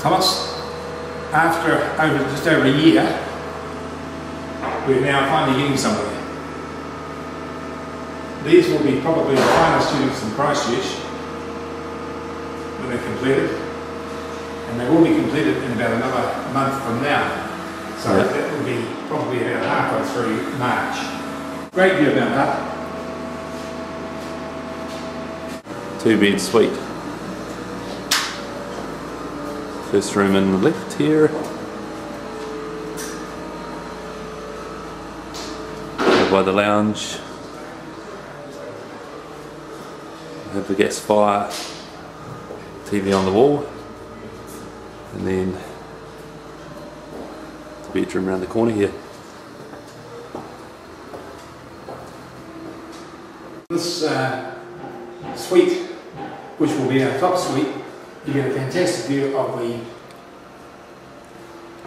Thomas, after just over a year, we're now finally getting somewhere. These will be probably the final students in Christchurch when they're completed, and they will be completed in about another month from now. So that will be probably about halfway through March. Great view about that. 2-bed suite. First room in the left here. Over by the lounge. Have the gas fire, TV on the wall, and then the bedroom around the corner here. This suite, which will be our top suite, you get a fantastic view of the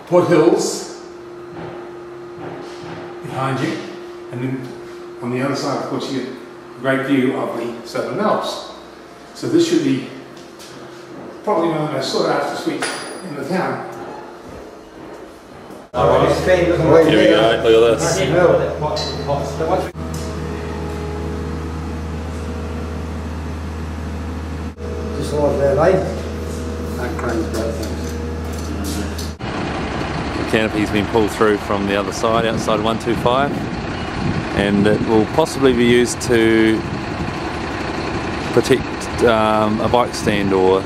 Port Hills behind you, and then on the other side, of course, you get a great view of the Southern Alps. So this should be probably one of the most sought after suites in the town. Here we go, look at this. Just like that, eh? That crane's great, thanks. The canopy's been pulled through from the other side, outside 125, and it will possibly be used to protect a bike stand or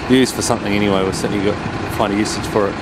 used for something anyway. We'll certainly find a usage for it.